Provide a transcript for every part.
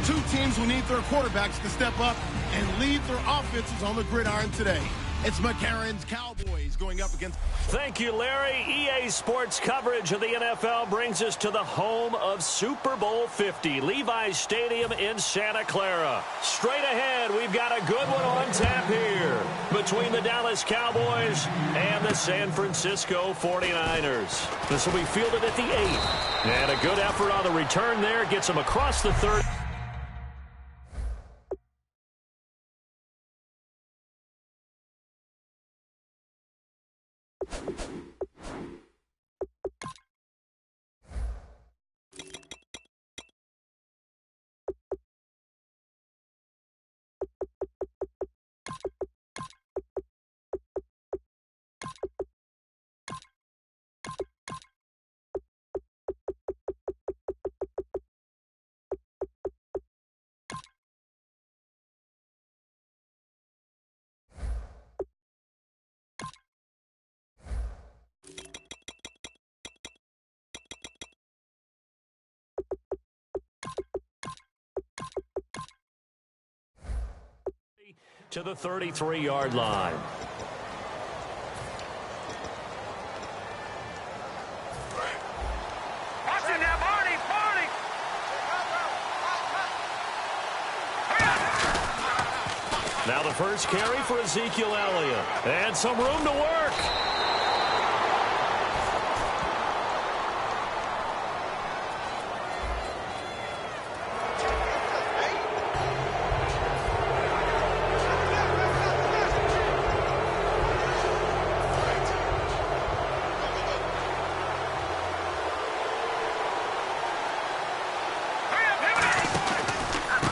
Two teams who need their quarterbacks to step up and lead their offenses on the gridiron today. It's McCarron's Cowboys going up against... Thank you, Larry. EA Sports coverage of the NFL brings us to the home of Super Bowl 50, Levi's Stadium in Santa Clara. Straight ahead, we've got a good one on tap here between the Dallas Cowboys and the San Francisco 49ers. This will be fielded at the 8th. And a good effort on the return there gets them across the 30. To the 33-yard line. Watch it now, Barney! Now the first carry for Ezekiel Elliott. And some room to work.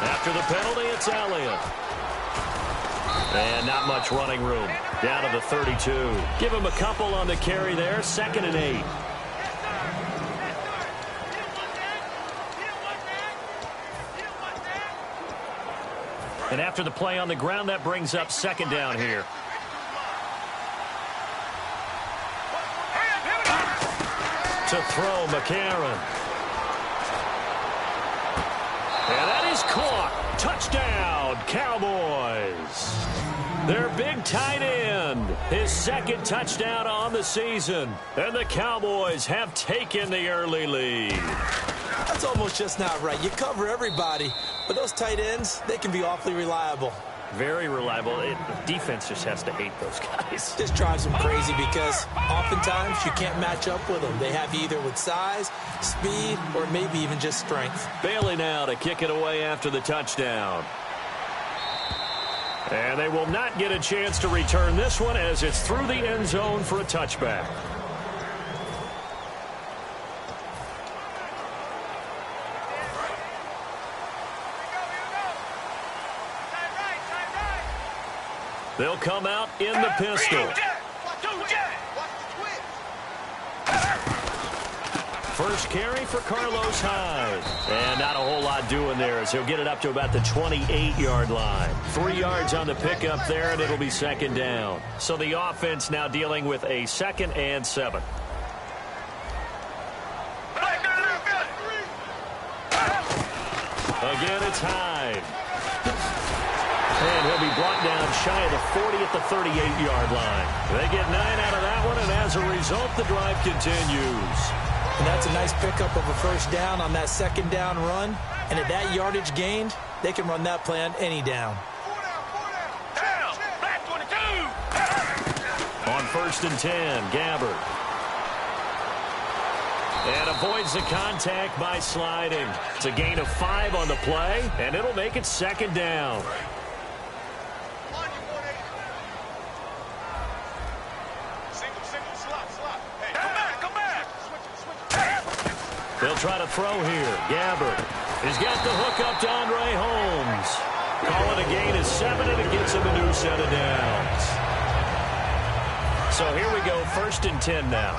After the penalty, it's Elliott. And not much running room. Down to the 32. Give him a couple on the carry there. 2nd and 8. And after the play on the ground, that brings up 2nd down here. To throw, McCarron. And that is caught. Touchdown, Cowboys. Their big tight end, his 2nd touchdown on the season. And the Cowboys have taken the early lead. That's almost just not right. You cover everybody, but those tight ends, they can be awfully reliable. Very reliable. The defense just has to hate those guys. This drives them crazy because oftentimes you can't match up with them. They have either with size, speed, or maybe even just strength. Bailey now to kick it away after the touchdown. And they will not get a chance to return this one as it's through the end zone for a touchback. They'll come out in the pistol. First carry for Carlos Hyde. And not a whole lot doing there as he'll get it up to about the 28-yard line. 3 yards on the pickup there, and it'll be 2nd down. So the offense now dealing with a 2nd and 7. Again, it's Hyde. And he'll be brought down shy of the 40 at the 38-yard line. They get 9 out of that one, and as a result, the drive continues. And that's a nice pickup of a first down on that 2nd down run. And at that yardage gained, they can run that play on any down. On 1st and 10, Gabbert. And avoids the contact by sliding. It's a gain of 5 on the play, and it'll make it 2nd down. They'll try to throw here. Gabbert. He's got the hook up to Andre Holmes. Call it a gain of 7, and it gets him a new set of downs. So here we go, 1st and 10 now.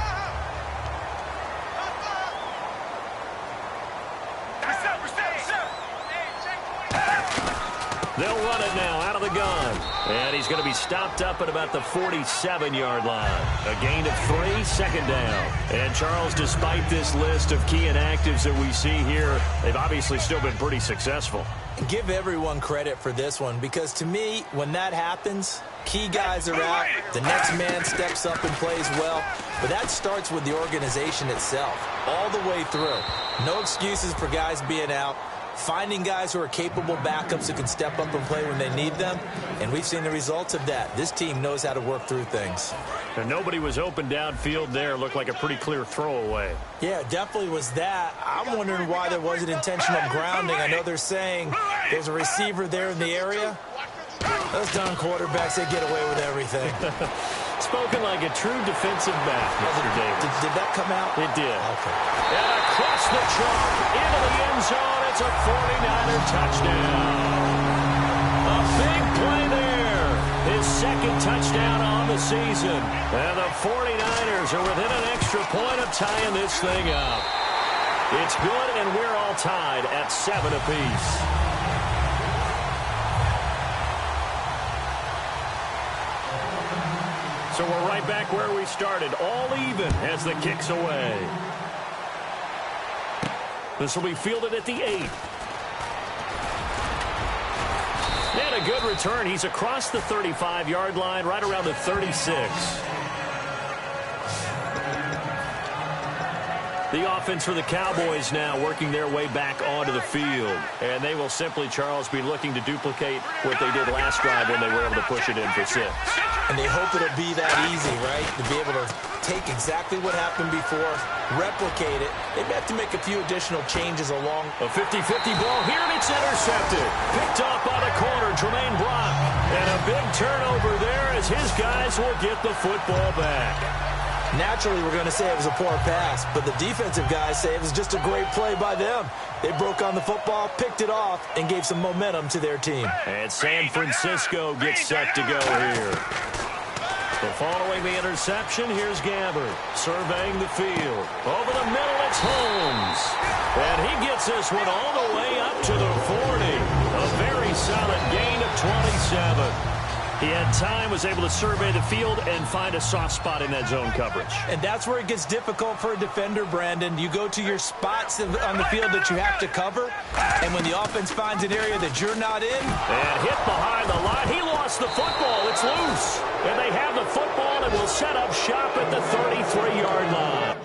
They'll run it now out of the gun. And he's going to be stopped up at about the 47-yard line. A gain of 3, second down. And Charles, despite this list of key inactives that we see here, they've obviously still been pretty successful. Give everyone credit for this one, because to me, when that happens, key guys are out, the next man steps up and plays well, but that starts with the organization itself, all the way through. No excuses for guys being out, finding guys who are capable backups who can step up and play when they need them, and we've seen the results of that. This team knows how to work through things. And nobody was open downfield there. Looked like a pretty clear throwaway. Yeah, definitely was that. I'm wondering why there wasn't intentional grounding. I know they're saying there's a receiver there in the area. Those darn quarterbacks, they get away with everything. Spoken like a true defensive back, Mr. Davis. Did that come out? It did. Okay. And across the chalk, into the end zone, it's a 49er touchdown. A big play there. His second touchdown on the season. And the 49ers are within an extra point of tying this thing up. It's good, and we're all tied at 7 apiece. So we're right back where we started, all even as the kick's away. This will be fielded at the 8. And a good return. He's across the 35-yard line, right around the 36. The offense for the Cowboys now working their way back onto the field. And they will simply, Charles, be looking to duplicate what they did last drive when they were able to push it in for 6. And they hope it'll be that easy, right? To be able to take exactly what happened before, replicate it. They may have to make a few additional changes along. A 50-50 ball here, and it's intercepted. Picked off by the corner, Jermaine Brock. And a big turnover there as his guys will get the football back. Naturally, we're going to say it was a poor pass, but the defensive guys say it was just a great play by them. They broke on the football, picked it off, and gave some momentum to their team. And San Francisco gets set to go here. So following the interception, here's Gabbert surveying the field. Over the middle, it's Holmes. And he gets this one all the way up to the 40. A very solid gain of 27. He had time, was able to survey the field and find a soft spot in that zone coverage. And that's where it gets difficult for a defender, Brandon. You go to your spots on the field that you have to cover, and when the offense finds an area that you're not in. And hit behind the line. He lost the football. It's loose. And they have the football and will set up shop at the 33-yard line.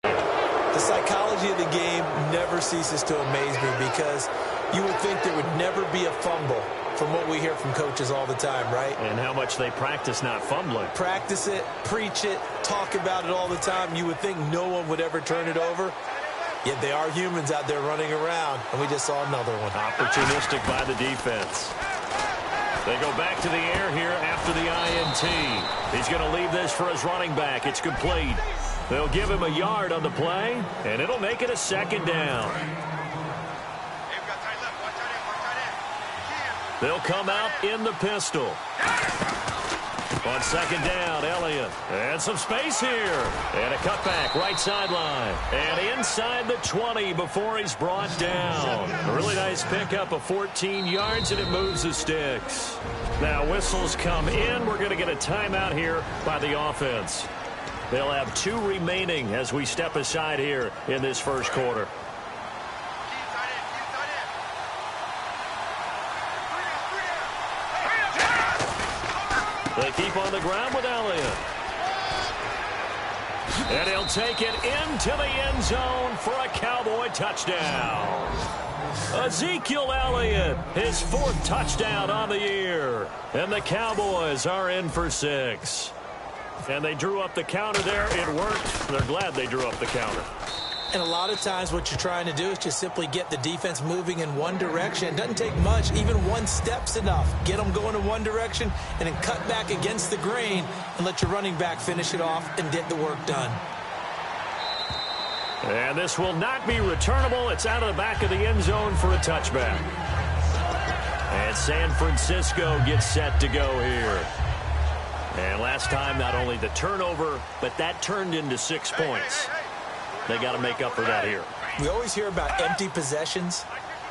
The psychology of the game never ceases to amaze me, because you would think there would never be a fumble from what we hear from coaches all the time, right? And how much they practice not fumbling. Practice it, preach it, talk about it all the time. You would think no one would ever turn it over. Yet they are humans out there running around, and we just saw another one. Opportunistic by the defense. They go back to the air here after the INT. He's going to leave this for his running back. It's complete. They'll give him a yard on the play, and it'll make it a second down. They'll come out in the pistol. On second down, Elliott. And some space here. And a cutback, right sideline. And inside the 20 before he's brought down. A really nice pickup of 14 yards, and it moves the sticks. Now whistles come in. We're going to get a timeout here by the offense. They'll have 2 remaining as we step aside here in this first quarter. They keep on the ground with Elliott. And he'll take it into the end zone for a Cowboy touchdown. Ezekiel Elliott, his 4th touchdown on the year. And the Cowboys are in for 6. And they drew up the counter there. It worked. They're glad they drew up the counter. And a lot of times what you're trying to do is just simply get the defense moving in one direction. It doesn't take much. Even one step's enough. Get them going in one direction and then cut back against the grain and let your running back finish it off and get the work done. And this will not be returnable. It's out of the back of the end zone for a touchback. And San Francisco gets set to go here. And last time, not only the turnover, but that turned into 6 points. They got to make up for that here. We always hear about empty possessions.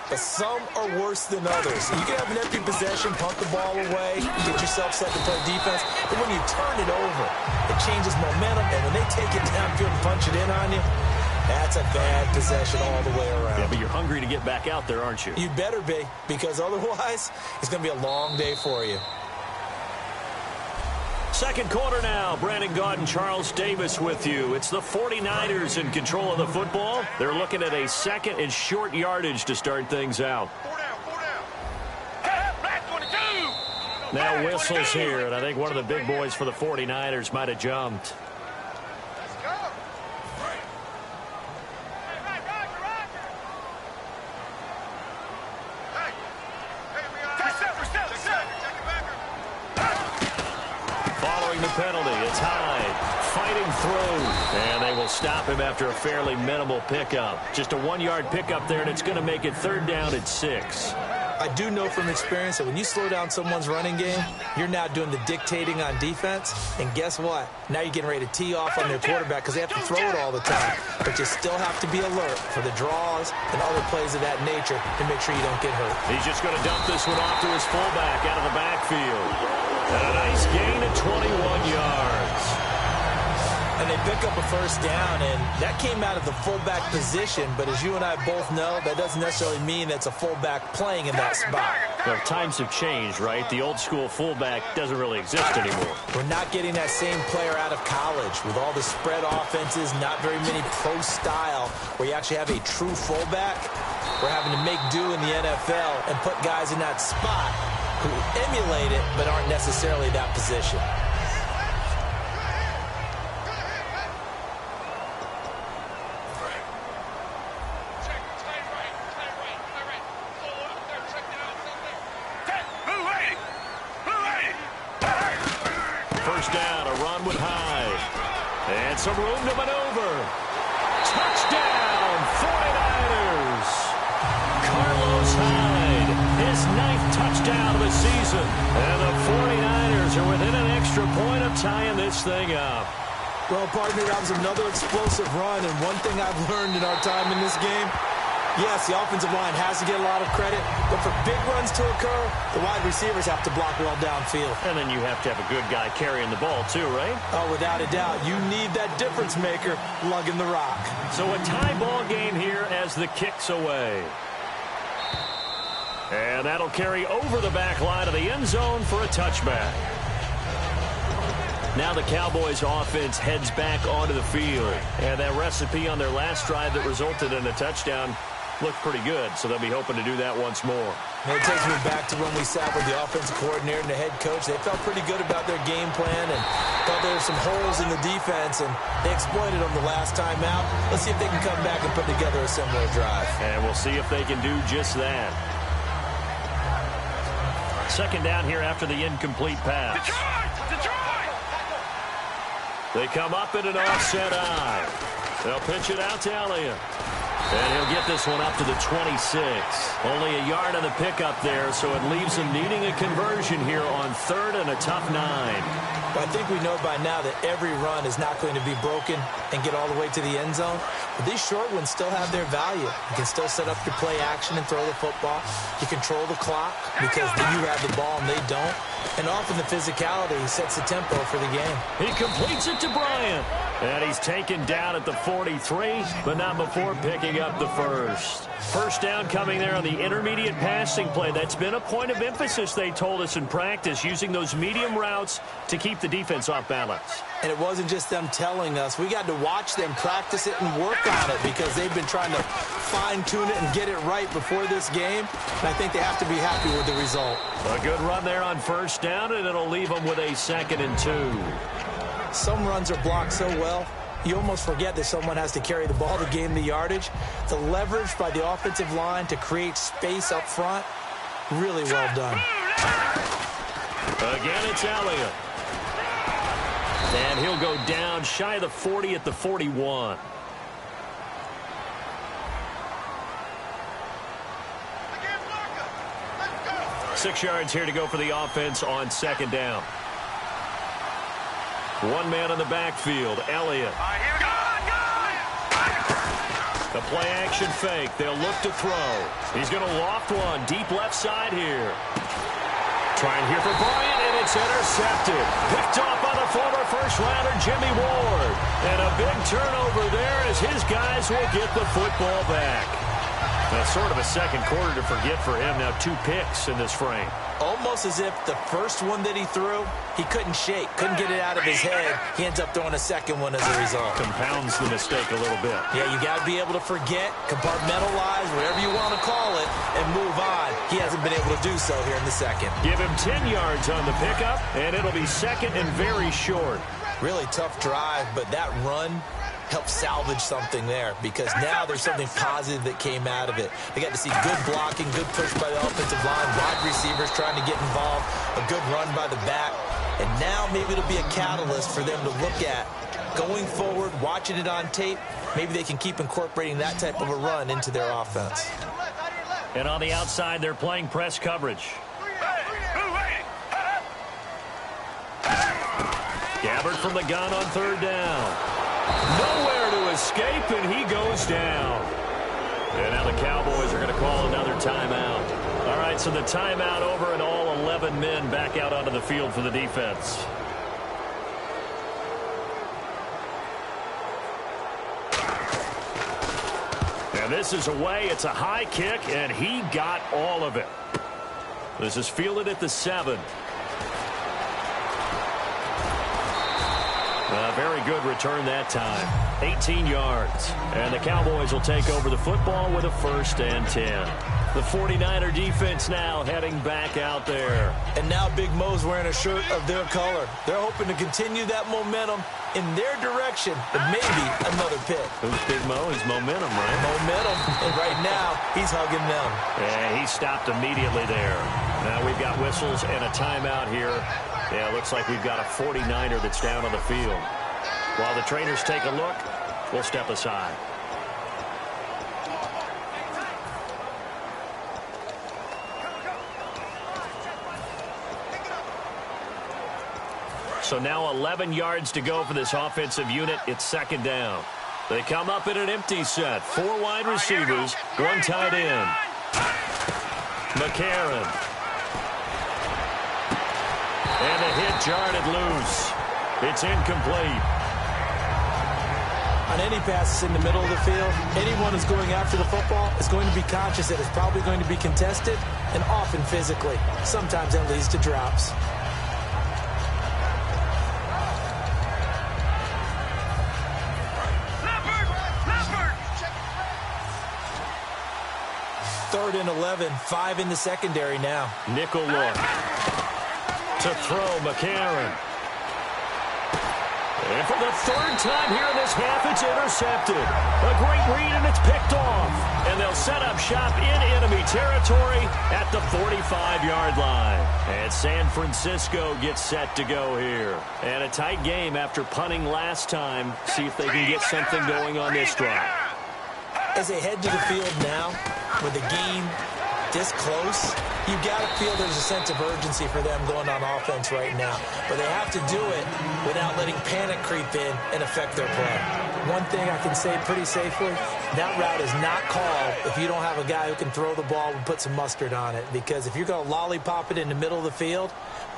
but some are worse than others. You can have an empty possession, punt the ball away, get yourself set to play defense, but when you turn it over, it changes momentum, and when they take it downfield and punch it in on you, that's a bad possession all the way around. Yeah, but you're hungry to get back out there, aren't you? You better be, because otherwise, it's going to be a long day for you. Second quarter now. Brandon Gaudin and Charles Davis with you. It's the 49ers in control of the football. They're looking at a second and short yardage to start things out. Now whistles here, and I think one of the big boys for the 49ers might have jumped. Penalty. It's Hyde fighting through, and they will stop him after a fairly minimal pickup. Just a 1-yard pickup there, and it's going to make it third down at 6. I do know from experience that when you slow down someone's running game, you're now doing the dictating on defense, and guess what? Now you're getting ready to tee off on their quarterback because they have to throw it all the time. But you still have to be alert for the draws and other plays of that nature to make sure you don't get hurt. He's just going to dump this one off to his fullback out of the backfield. And a nice gain of 21 yards. And they pick up a first down, and that came out of the fullback position. But as you and I both know, that doesn't necessarily mean that's a fullback playing in that spot. Well, times have changed, right? The old school fullback doesn't really exist anymore. We're not getting that same player out of college with all the spread offenses, not very many pro style, where you actually have a true fullback. We're having to make do in the NFL and put guys in that spot who emulate it but aren't necessarily that position. First down, a run with Hyde. And some room to maneuver. Touchdown, 49ers. Carlos Hyde, his 9th touchdown of the season. And the 49ers are within an extra point of tying this thing up. Well, partner, that was another explosive run, and one thing I've learned in our time in this game, yes, the offensive line has to get a lot of credit, but for big runs to occur, the wide receivers have to block well downfield. And then you have to have a good guy carrying the ball too, right? Oh, without a doubt. You need that difference maker lugging the rock. So a tie ball game here as the kick's away. And that'll carry over the back line of the end zone for a touchback. Now the Cowboys offense heads back onto the field. And that recipe on their last drive that resulted in a touchdown looked pretty good, so they'll be hoping to do that once more. And it takes me back to when we sat with the offensive coordinator and the head coach. They felt pretty good about their game plan and thought there were some holes in the defense, and they exploited them the last time out. Let's see if they can come back and put together a similar drive. And we'll see if they can do just that. Second down here after the incomplete pass. They come up in an offset eye. They'll pitch it out to Elliott. And he'll get this one up to the 26. Only a yard on the pickup there, so it leaves him needing a conversion here on third and a tough 9. But I think we know by now that every run is not going to be broken and get all the way to the end zone. But these short ones still have their value. You can still set up your play action and throw the football. You control the clock because you have the ball and they don't. And often the physicality sets the tempo for the game. He completes it to Bryant. And he's taken down at the 43, but not before picking up the first. First down coming there on the intermediate passing play. That's been a point of emphasis, they told us in practice, using those medium routes to keep the defense off balance. And it wasn't just them telling us. We got to watch them practice it and work on it because they've been trying to fine-tune it and get it right before this game. And I think they have to be happy with the result. A good run there on first down, and it'll leave them with a 2nd and 2. Some runs are blocked so well, you almost forget that someone has to carry the ball to gain the yardage. The leverage by the offensive line to create space up front, really well done. Again, it's Elliott. And he'll go down shy of the 40 at the 41. Six yards here to go for the offense on second down. One man in the backfield, Elliott. The play action fake. They'll look to throw. He's going to loft one deep left side here. Trying here for Bryant, and it's intercepted. Picked off by the former first-rounder Jimmy Ward. And a big turnover there as his guys will get the football back. Now, sort of a second quarter to forget for him. Now 2 picks in this frame. Almost as if the first one that he threw, he couldn't shake, couldn't get it out of his head. He ends up throwing a second one as a result. Compounds the mistake a little bit. Yeah, you got to be able to forget, compartmentalize, whatever you want to call it, and move on. He hasn't been able to do so here in the second. Give him 10 yards on the pickup, and it'll be second and very short. Really tough drive, but that run help salvage something there, because now there's something positive that came out of it. They got to see good blocking, good push by the offensive line, wide receivers trying to get involved, a good run by the back, and now maybe it'll be a catalyst for them to look at going forward, watching it on tape. Maybe they can keep incorporating that type of a run into their offense. And on the outside, they're playing press coverage. Gabbert from the gun on third down. Nowhere to escape, and he goes down. And now the Cowboys are going to call another timeout. All right, so the timeout over, and all 11 men back out onto the field for the defense. And this is away. It's a high kick, and he got all of it. This is fielded at the 7. Very good return that time. 18 yards. And the Cowboys will take over the football with a 1st and 10. The 49er defense now heading back out there. And now Big Mo's wearing a shirt of their color. They're hoping to continue that momentum in their direction, but maybe another pick. Who's Big Mo? He's momentum, right? Momentum. And right now, he's hugging them. Yeah, he stopped immediately there. Now we've got whistles and a timeout here. Yeah, it looks like we've got a 49er that's down on the field. While the trainers take a look, we'll step aside. So now 11 yards to go for this offensive unit. It's 2nd down. They come up in an empty set. 4 wide receivers, 1 tight end. McCarron. And a hit jarred it loose. It's incomplete. On any passes in the middle of the field, anyone who's going after the football is going to be conscious that it's probably going to be contested, and often physically. Sometimes that leads to drops. Third and 11, 5 in the secondary now. Nickel look. To throw, McCarron. And for the 3rd time here in this half, it's intercepted. A great read, and it's picked off. And they'll set up shop in enemy territory at the 45-yard line. And San Francisco gets set to go here. And a tight game after punting last time. See if they can get something going on this drive. As they head to the field now, with the game this close, you got to feel there's a sense of urgency for them going on offense right now. But they have to do it without letting panic creep in and affect their play. One thing I can say pretty safely, that route is not called if you don't have a guy who can throw the ball and put some mustard on it. Because if you're going to lollipop it in the middle of the field,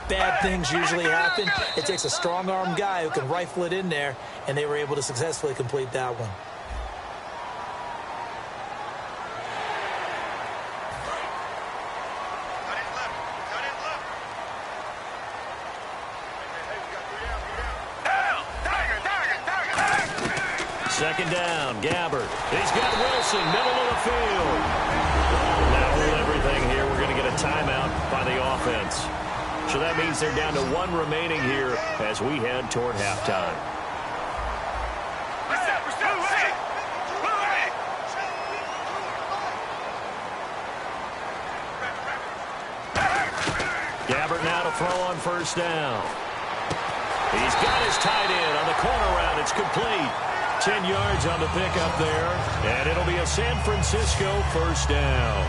bad things usually happen. It takes a strong-armed guy who can rifle it in there, and they were able to successfully complete that one. Second down, Gabbert. He's got Wilson, middle of the field. Now with everything here, we're going to get a timeout by the offense. So that means they're down to 1 remaining here as we head toward halftime. Gabbert now to throw on 1st down. He's got his tight end on the corner route. It's complete. 10 yards on the pickup there, and it'll be a San Francisco 1st down.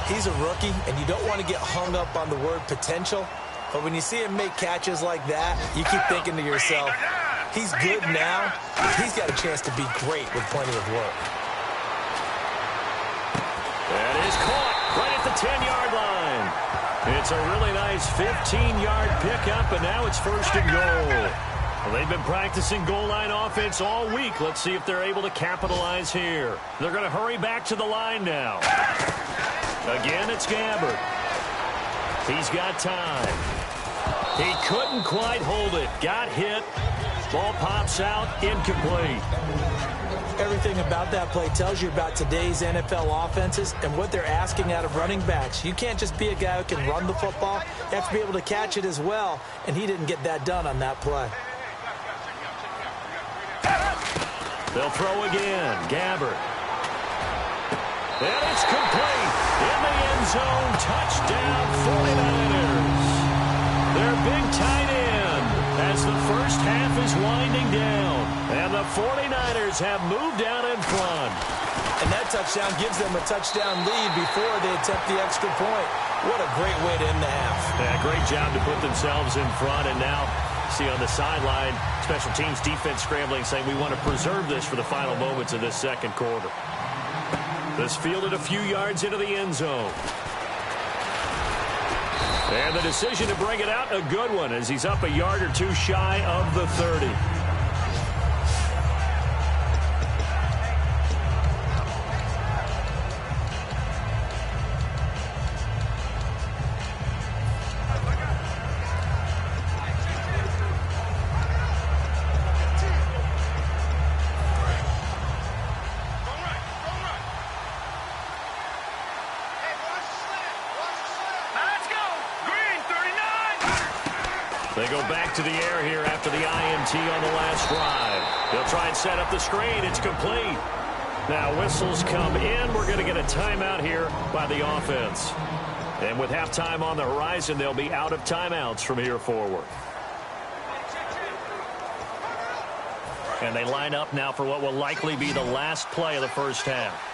He's a rookie, and you don't want to get hung up on the word potential, but when you see him make catches like that, you keep thinking to yourself, he's good now, he's got a chance to be great with plenty of work. is caught right at the 10-yard line. It's a really nice 15-yard pickup, and now it's 1st and goal. Well, they've been practicing goal line offense all week. Let's see if they're able to capitalize here. They're going to hurry back to the line now. Again, it's Gabbert. He's got time. He couldn't quite hold it. Got hit. Ball pops out. Incomplete. Everything about that play tells you about today's NFL offenses and what they're asking out of running backs. You can't just be a guy who can run the football. You have to be able to catch it as well, and he didn't get that done on that play. They'll throw again. Gabbert. And it's complete. In the end zone. Touchdown 49ers. Their big tight end as the first half is winding down. And the 49ers have moved out in front. And that touchdown gives them a touchdown lead before they attempt the extra point. What a great way to end the half. Yeah, great job to put themselves in front. And now, see on the sideline, special teams defense scrambling, saying we want to preserve this for the final moments of this second quarter. This fielded a few yards into the end zone. And the decision to bring it out, a good one, as he's up a yard or two shy of the 30. They go back to the air here after the INT on the last drive. They'll try and set up the screen. It's complete. Now whistles come in. We're going to get a timeout here by the offense. And with halftime on the horizon, they'll be out of timeouts from here forward. And they line up now for what will likely be the last play of the first half.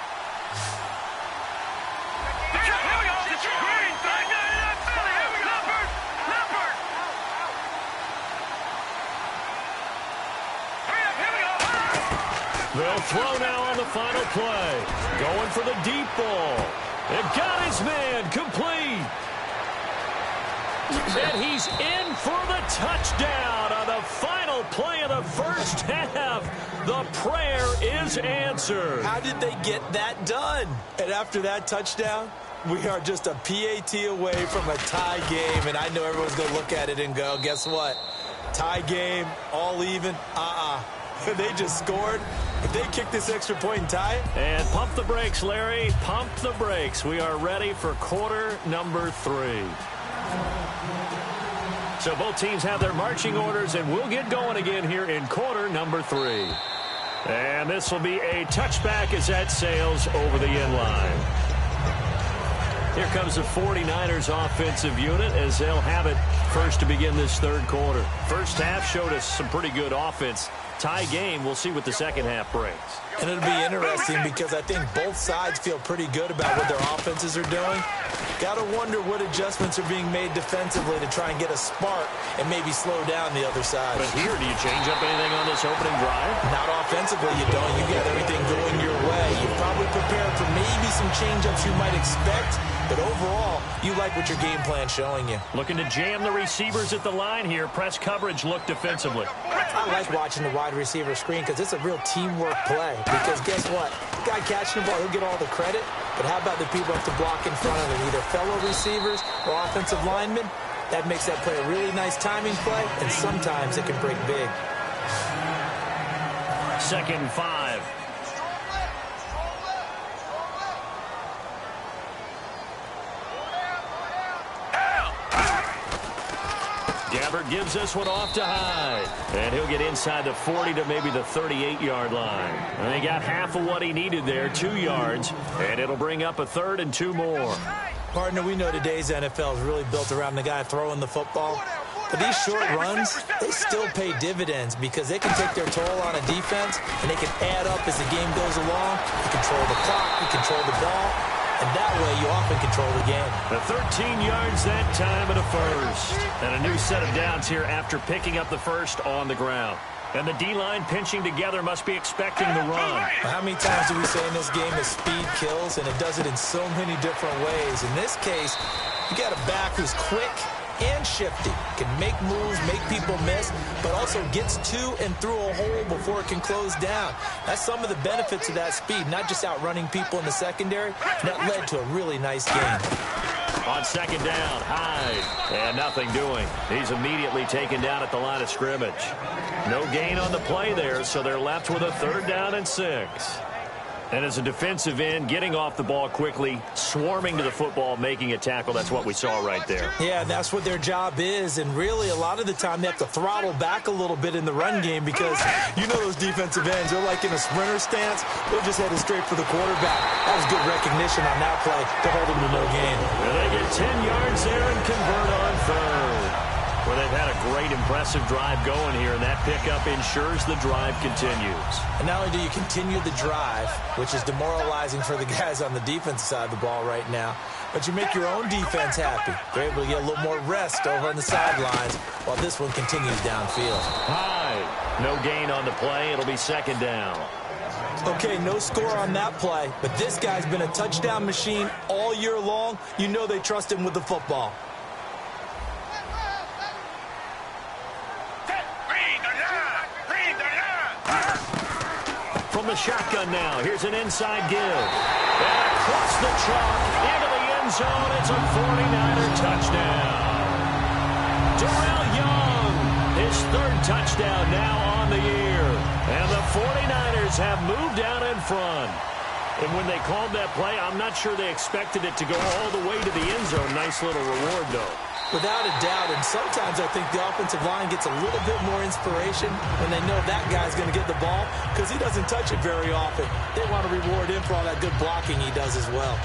They'll throw now on the final play. Going for the deep ball. It got his man complete. And he's in for the touchdown on the final play of the first half. The prayer is answered. How did they get that done? And after that touchdown, we are just a PAT away from a tie game. And I know everyone's going to look at it and go, guess what? Tie game, all even, They just scored. If they kick this extra point and tie it. And pump the brakes, Larry. Pump the brakes. We are ready for quarter number 3. So both teams have their marching orders, and we'll get going again here in quarter number 3. And this will be a touchback as that sails over the end line. Here comes the 49ers offensive unit as they'll have it first to begin this third quarter. First half showed us some pretty good offense. Tie game, we'll see what the second half brings. And it'll be interesting because I think both sides feel pretty good about what their offenses are doing. Got to wonder what adjustments are being made defensively to try and get a spark and maybe slow down the other side. But here, do you change up anything on this opening drive? Not offensively, you don't. You got everything going your way. You're probably prepared for maybe some change-ups you might expect, but overall, you like what your game plan's showing you. Looking to jam the receivers at the line here. Press coverage look defensively. I like watching the wide receiver screen because it's a real teamwork play. Because guess what? The guy catching the ball, he'll get all the credit. But how about the people have to block in front of him, either fellow receivers or offensive linemen? That makes that play a really nice timing play, and sometimes it can break big. 2nd and 5. Gabbert gives this one off to Hyde. And he'll get inside the 40 to maybe the 38-yard line. And he got half of what he needed there, 2 yards. And it'll bring up a 3rd and 2 more. Partner, we know today's NFL is really built around the guy throwing the football. But these short runs, they still pay dividends because they can take their toll on a defense, and they can add up as the game goes along. You control the clock, you control the ball. And that way, you often control the game. The 13 yards that time and a first. And a new set of downs here after picking up the first on the ground. And the D-line pinching together must be expecting the run. How many times do we say in this game that speed kills, and it does it in so many different ways? In this case, you got a back who's quick and shifty, can make moves, make people miss, but also gets to and through a hole before it can close down. That's some of the benefits of that speed, not just outrunning people in the secondary. That led to a really nice game. On second down, Hyde, and nothing doing. He's immediately taken down at the line of scrimmage. No gain on the play there, so they're left with a 3rd down and 6. And as a defensive end, getting off the ball quickly, swarming to the football, making a tackle, that's what we saw right there. Yeah, that's what their job is, and really a lot of the time they have to throttle back a little bit in the run game because you know those defensive ends, they're like in a sprinter stance, they're just headed straight for the quarterback. That was good recognition on that play to hold them to no gain. And they get 10 yards there and convert on 3rd. Well, they've had a great, impressive drive going here, and that pickup ensures the drive continues. And not only do you continue the drive, which is demoralizing for the guys on the defensive side of the ball right now, but you make your own defense happy. They're able to get a little more rest over on the sidelines while this one continues downfield. Hyde, no gain on the play. It'll be 2nd down. Okay, no score on that play, but this guy's been a touchdown machine all year long. You know they trust him with the football. From the shotgun now, here's an inside give. And across the chalk, into the end zone, it's a 49er touchdown. Darrell Young, his 3rd touchdown now on the year. And the 49ers have moved out in front. And when they called that play, I'm not sure they expected it to go all the way to the end zone. Nice little reward, though. Without a doubt, and sometimes I think the offensive line gets a little bit more inspiration when they know that guy's going to get the ball because he doesn't touch it very often. They want to reward him for all that good blocking he does as well.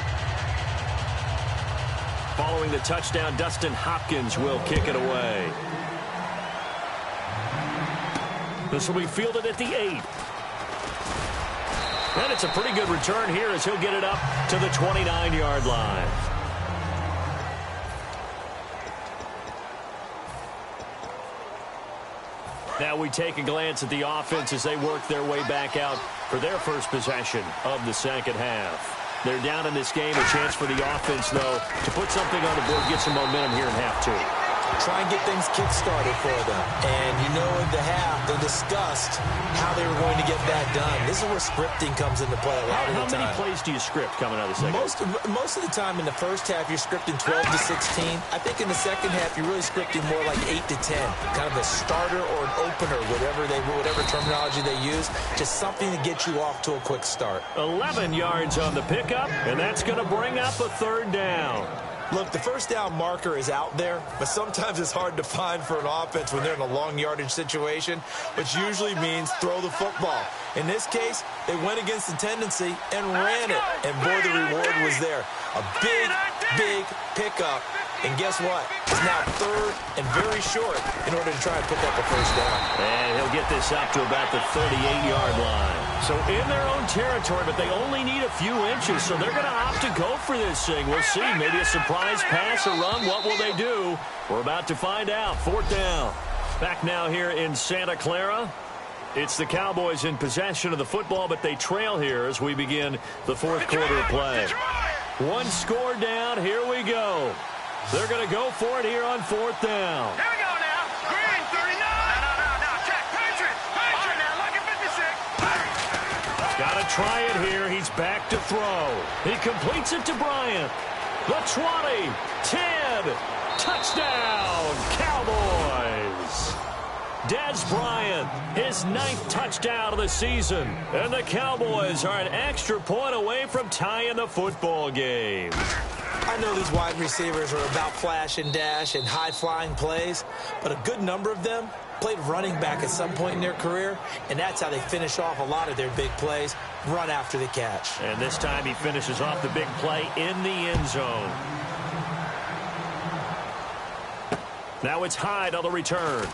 Following the touchdown, Dustin Hopkins will kick it away. This will be fielded at the 8. And it's a pretty good return here as he'll get it up to the 29-yard line. Now we take a glance at the offense as they work their way back out for their first possession of the second half. They're down in this game. A chance for the offense, though, to put something on the board, get some momentum here in half 2. Try and get things kick-started for them. And you know in the half, they discussed how they were going to get that done. This is where scripting comes into play a lot of the time. How many plays do you script coming out of the second half? Most of the time in the first half, you're scripting 12 to 16. I think in the second half, you're really scripting more like 8 to 10. Kind of a starter or an opener, whatever terminology they use. Just something to get you off to a quick start. 11 yards on the pickup, and that's going to bring up a 3rd down. Look, the first down marker is out there, but sometimes it's hard to find for an offense when they're in a long yardage situation, which usually means throw the football. In this case, they went against the tendency and ran it, and boy, the reward was there. A big, big pickup, and guess what? It's now 3rd and very short in order to try and pick up a first down. And he'll get this up to about the 38-yard line. So in their own territory, but they only need a few inches, so they're going to opt to go for this thing. We'll see. Maybe a surprise pass or run. What will they do? We're about to find out. 4th down. Back now here in Santa Clara. It's the Cowboys in possession of the football, but they trail here as we begin the 4th quarter of play. 1 score down. Here we go. They're going to go for it here on 4th down. Here we go now. Green, 39. No. Check. Patriot. Now, look at 56. Got to try it here. He's back to throw. He completes it to Bryant. The 20, 10, touchdown, Cowboys. Dez Bryant, his 9th touchdown of the season. And the Cowboys are an extra point away from tying the football game. I know these wide receivers are about flash and dash and high-flying plays, but a good number of them played running back at some point in their career, and that's how they finish off a lot of their big plays, run after the catch. And this time he finishes off the big play in the end zone. Now it's Hyde on the return.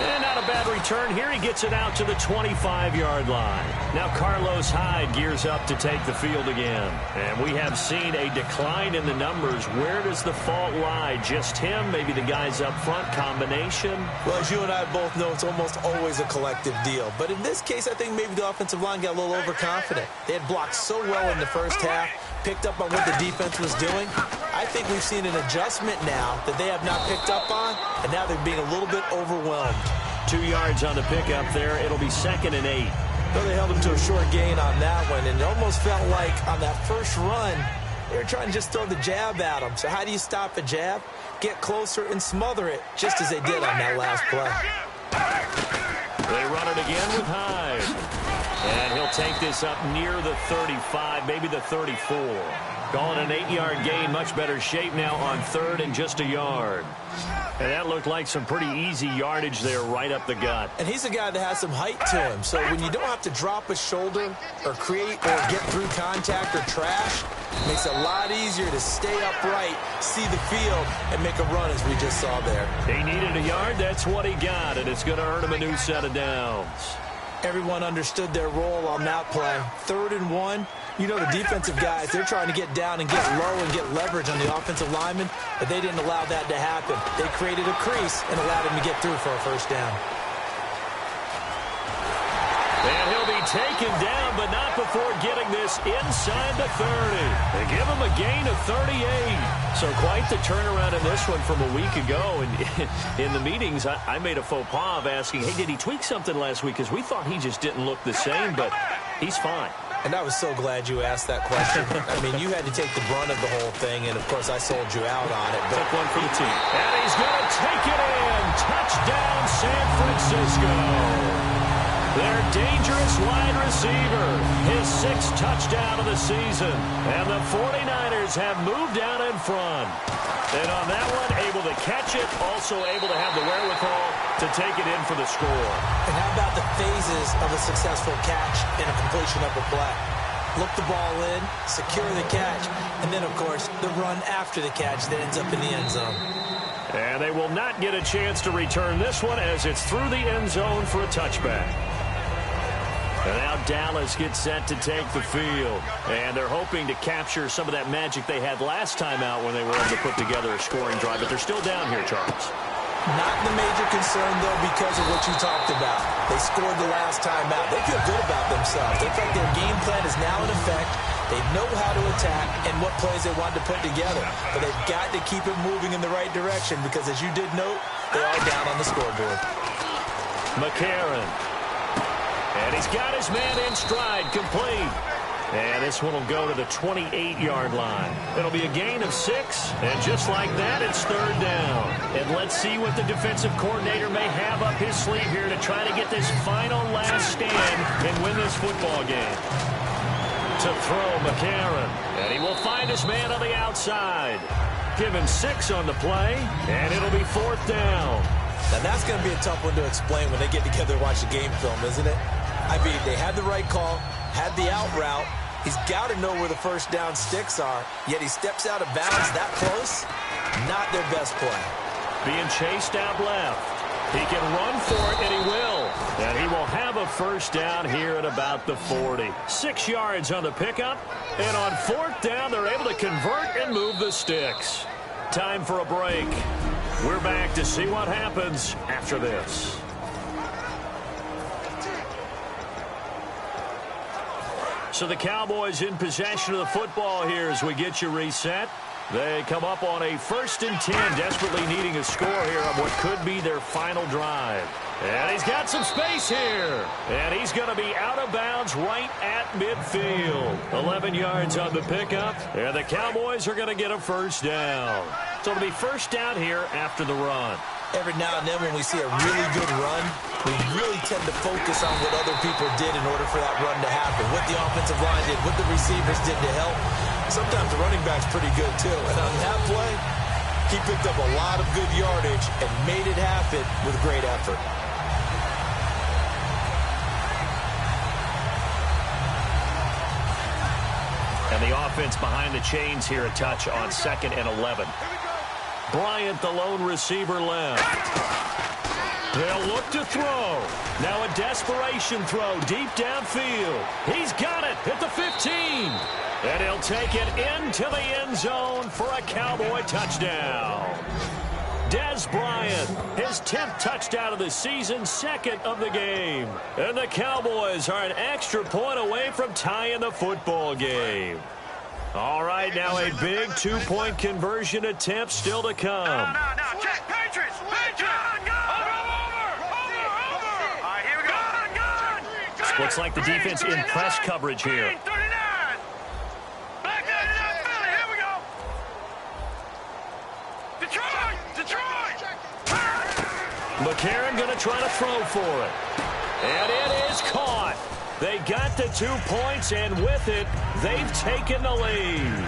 And not a bad return here. He gets it out to the 25-yard line. Now Carlos Hyde gears up to take the field again. And we have seen a decline in the numbers. Where does the fault lie? Just him? Maybe the guys up front? Combination? Well, as you and I both know, it's almost always a collective deal. But in this case, I think maybe the offensive line got a little overconfident. They had blocked so well in the first half, picked up on what the defense was doing. I think we've seen an adjustment now that they have not picked up on, and now they're being a little bit overwhelmed. 2 yards on the pickup there. It'll be 2nd and 8. Well, they held him to a short gain on that one, and it almost felt like on that first run, they were trying to just throw the jab at him. So how do you stop a jab? Get closer and smother it, just as they did on that last play. They run it again with Hyde. And he'll take this up near the 35, maybe the 34. Calling an 8-yard gain, much better shape now on 3rd and just a yard. And that looked like some pretty easy yardage there right up the gut. And he's a guy that has some height to him. So when you don't have to drop a shoulder or create or get through contact or trash, it makes it a lot easier to stay upright, see the field, and make a run as we just saw there. He needed a yard. That's what he got, and it's going to earn him a new set of downs. Everyone understood their role on that play. 3rd and 1. You know the defensive guys, they're trying to get down and get low and get leverage on the offensive lineman, but they didn't allow that to happen. They created a crease and allowed him to get through for a first down. And he'll be taken down, but not before getting this inside the 30. They give him a gain of 38. So quite the turnaround in this one from a week ago. And in the meetings, I made a faux pas of asking, hey, did he tweak something last week? Because we thought he just didn't look the same, but he's fine. And I was so glad you asked that question. I mean, you had to take the brunt of the whole thing, and, of course, I sold you out on it. But took one for the team. And he's going to take it in. Touchdown, San Francisco. Their dangerous wide receiver, his 6th touchdown of the season. And the 49ers have moved out in front. And on that one, able to catch it, also able to have the wherewithal to take it in for the score. And how about the phases of a successful catch and a completion of a play? Look the ball in, secure the catch, and then, of course, the run after the catch that ends up in the end zone. And they will not get a chance to return this one as it's through the end zone for a touchback. And now Dallas gets set to take the field. And they're hoping to capture some of that magic they had last time out when they were able to put together a scoring drive. But they're still down here, Charles. Not the major concern, though, because of what you talked about. They scored the last time out. They feel good about themselves. They feel like their game plan is now in effect. They know how to attack and what plays they want to put together. But they've got to keep it moving in the right direction because, as you did note, they are down on the scoreboard. McCarron. And he's got his man in stride, complete. And this one will go to the 28-yard line. It'll be a gain of 6, and just like that, it's 3rd down. And let's see what the defensive coordinator may have up his sleeve here to try to get this final last stand and win this football game. To throw McCarron, and he will find his man on the outside. Give him 6 on the play, and it'll be 4th down. Now, that's going to be a tough one to explain when they get together and watch the game film, isn't it? I mean, they had the right call, had the out route. He's got to know where the first down sticks are, yet he steps out of bounds that close. Not their best play. Being chased out left. He can run for it, and he will. And he will have a first down here at about the 40. 6 yards on the pickup. And on 4th down, they're able to convert and move the sticks. Time for a break. We're back to see what happens after this. So the Cowboys in possession of the football here as we get you reset. They come up on a 1st and 10, desperately needing a score here on what could be their final drive. And he's got some space here. And he's going to be out of bounds right at midfield. 11 yards on the pickup. And the Cowboys are going to get a first down. So it'll be first down here after the run. Every now and then when we see a really good run, we really tend to focus on what other people did in order for that run to happen. What the offensive line did, what the receivers did to help. Sometimes the running back's pretty good too. And on that play, he picked up a lot of good yardage and made it happen with great effort. And the offense behind the chains here a touch on 2nd and 11. Bryant, the lone receiver, left. They'll look to throw. Now a desperation throw deep downfield. He's got it at the 15. And he'll take it into the end zone for a Cowboy touchdown. Dez Bryant, his 10th touchdown of the season, second of the game. And the Cowboys are an extra point away from tying the football game. All right, now a big two-point conversion attempt still to come. No. Check. Patriots. Over. All right, here we go. Looks like the defense in press coverage here. 39. Back there to Philly. Here we go. Detroit. McCarron going to try to throw for it. And it is caught. They got the 2 points, and with it, they've taken the lead.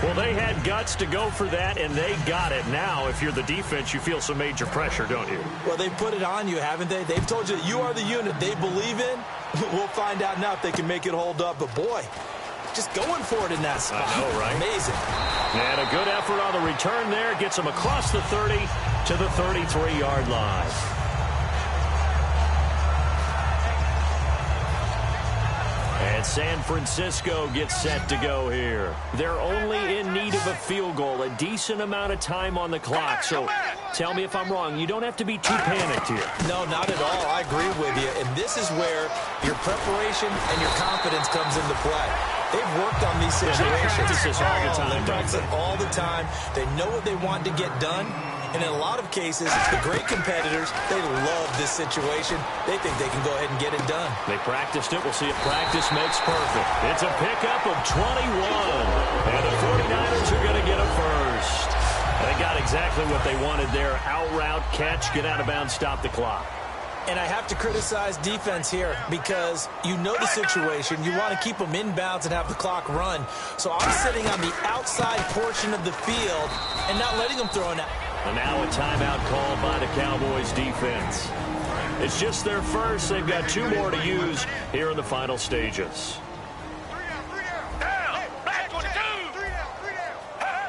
Well, they had guts to go for that, and they got it. Now, if you're the defense, you feel some major pressure, don't you? Well, they've put it on you, haven't they? They've told you that you are the unit they believe in. We'll find out now if they can make it hold up. But, boy, just going for it in that spot. I know, right? Amazing. And a good effort on the return there. Gets them across the 30 to the 33-yard line. And San Francisco gets set to go here. They're only in need of a field goal, a decent amount of time on the clock. So tell me if I'm wrong. You don't have to be too panicked here. No, not at all. I agree with you. And this is where your preparation and your confidence comes into play. They've worked on these situations. They practice this all the time. They practice it all the time. They know what they want to get done. And in a lot of cases, the great competitors, they love this situation. They think they can go ahead and get it done. They practiced it. We'll see if practice makes perfect. It's a pickup of 21. And the 49ers are going to get a first. They got exactly what they wanted there. Out route, catch, get out of bounds, stop the clock. And I have to criticize defense here because you know the situation. You want to keep them inbounds and have the clock run. So I'm sitting on the outside portion of the field and not letting them throw it out. And now a timeout called by the Cowboys defense. It's just their first. They've got 2 more to use here in the final stages.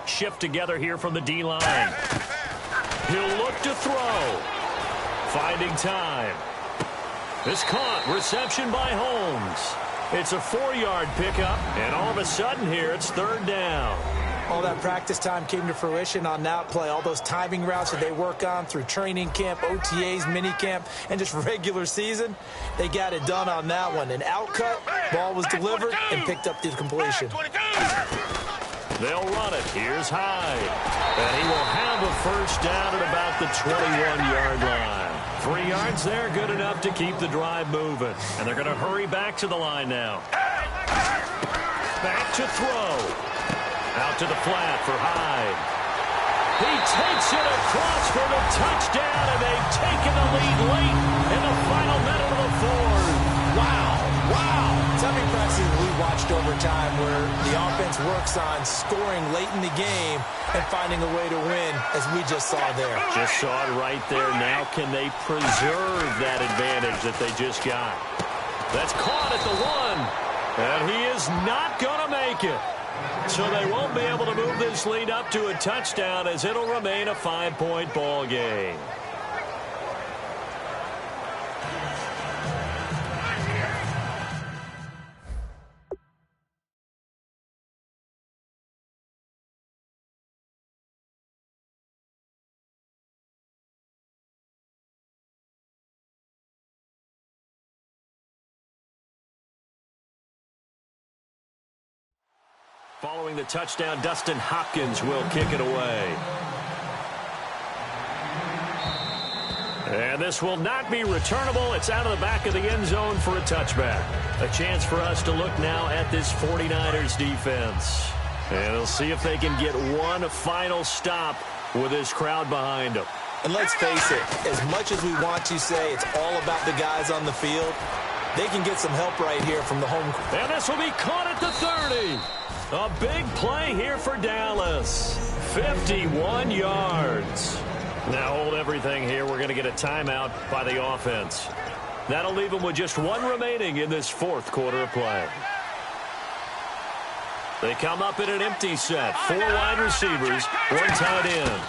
Shift together here from the D-line. He'll look to throw. Finding time. It's caught. Reception by Holmes. It's a 4-yard pickup. And all of a sudden here, it's 3rd down. All that practice time came to fruition on that play. All those timing routes that they work on through training camp, OTAs, mini camp, and just regular season, they got it done on that one. An outcut, ball was delivered, and picked up the completion. They'll run it. Here's Hyde. And he will have a first down at about the 21-yard line. 3 yards there, good enough to keep the drive moving. And they're going to hurry back to the line now. Back to throw. Out to the flat for Hyde. He takes it across for the touchdown, and they've taken the lead late in the final minute of the 4th. Wow. Tell me, Preston, we watched over time where the offense works on scoring late in the game and finding a way to win, as we just saw there. Just saw it right there. Now can they preserve that advantage that they just got? That's caught at the 1, and he is not going to make it. So they won't be able to move this lead up to a touchdown as it'll remain a 5-point ball game. Following the touchdown, Dustin Hopkins will kick it away. And this will not be returnable. It's out of the back of the end zone for a touchback. A chance for us to look now at this 49ers defense. And we'll see if they can get one final stop with this crowd behind them. And let's face it, as much as we want to say it's all about the guys on the field, they can get some help right here from the home. And this will be caught at the 30. A big play here for Dallas. 51 yards. Now hold everything here. We're going to get a timeout by the offense. That'll leave them with just 1 remaining in this 4th quarter of play. They come up in an empty set. 4 wide receivers, 1 tight end.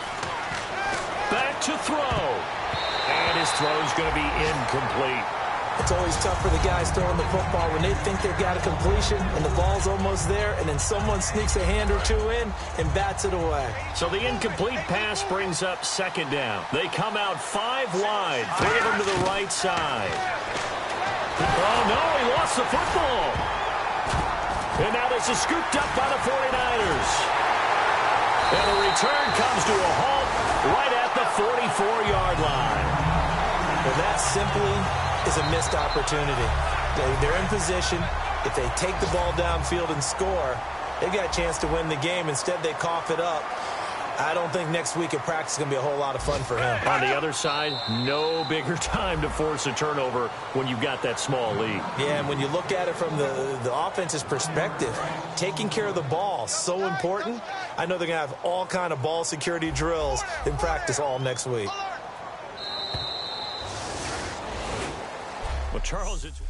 Back to throw. And his throw is going to be incomplete. It's always tough for the guys throwing the football when they think they've got a completion and the ball's almost there, and then someone sneaks a hand or two in and bats it away. So the incomplete pass brings up second down. They come out 5 wide, 3 of them to the right side. Oh, no, he lost the football. And now this is scooped up by the 49ers. And the return comes to a halt right at the 44-yard line. Well, that simply is a missed opportunity. They're in position. If they take the ball downfield and score, they've got a chance to win the game. Instead, they cough it up. I don't think next week at practice is going to be a whole lot of fun for him. On the other side, no bigger time to force a turnover when you've got that small lead. Yeah, and when you look at it from the offense's perspective, taking care of the ball, so important. I know they're going to have all kind of ball security drills in practice all next week. Well, Charles, it's...